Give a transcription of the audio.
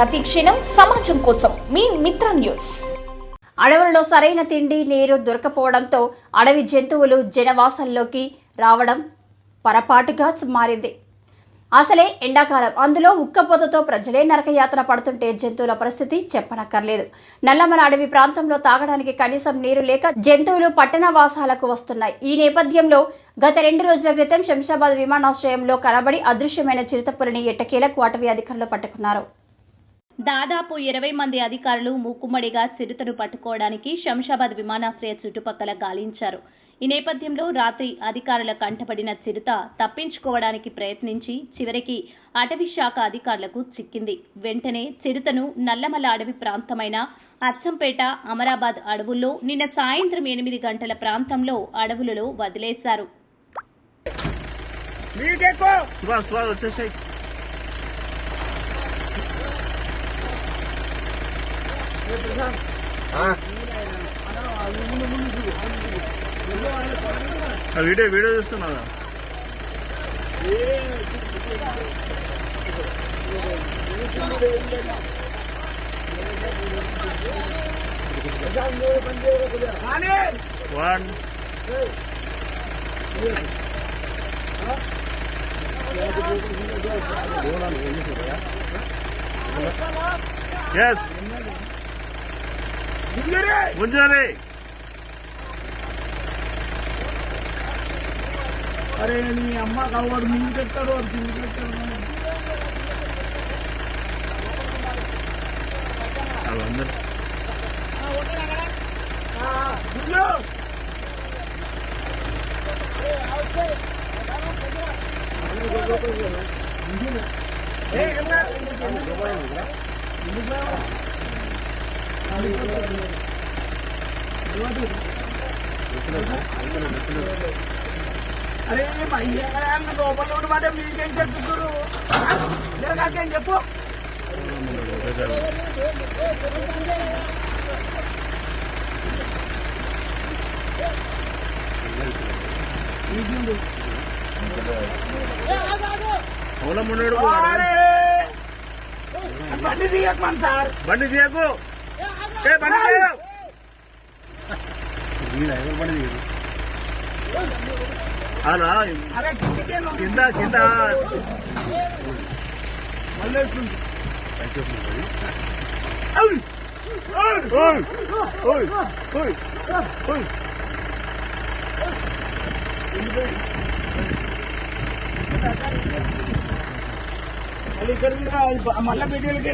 ప్రతి క్షణం సమాజం కోసం మీ మిత్ర న్యూస్. అడవులలో సరైన తిండి నీరు దొరకపోవడంతో అడవి జంతువులు జనవాసాల్లోకి రావడం పరపాటుగా మారింది. అసలే ఎండాకాలం, అందులో ఉక్కపోతతో ప్రజలే నరకయాతన పడుతుంటే జంతువుల పరిస్థితి చెప్పనక్కర్లేదు. నల్లమల అడవి ప్రాంతంలో తాగడానికి కనీసం నీరు లేక జంతువులు పట్టణవాసాలకు వస్తున్నాయి. ఈ నేపథ్యంలో గత 2 రోజుల క్రితం శంషాబాద్ విమానాశ్రయంలో కనబడి అదృశ్యమైన చిరుతపులిని ఎట్టకేలకు అటవీ అధికారులు పట్టుకున్నారు. దాదాపు 20 మంది అధికారులు మూకుమ్మడిగా చిరుతను పట్టుకోవడానికి శంషాబాద్ విమానాశ్రయ చుట్టుపక్కల గాలించారు. ఈ నేపథ్యంలో రాత్రి అధికారుల కంటపడిన చిరుత తప్పించుకోవడానికి ప్రయత్నించి చివరికి అటవీ శాఖ అధికారులకు చిక్కింది. వెంటనే చిరుతను నల్లమల అడవి ప్రాంతమైన అచ్చంపేట, అమరాబాద్ అడవుల్లో నిన్న సాయంత్రం 8 గంటల ప్రాంతంలో అడవులలో వదిలేశారు. వీడియో చూస్తున్నారా? ముంజారే. అరే నీ అమ్మ కావాడు ముందు పెట్టారు, తిండి పెట్టారు. అరే భయ్యా లోపల మాట మీకేం చెప్తున్నారు? జరగాకేం చెప్పు. బండి తీయకు మన సార్, బండి తీయకు. బండి తీయకు. అలా కింద కింద మళ్ళీ ఇక్కడ మళ్ళీ వీడియోలకి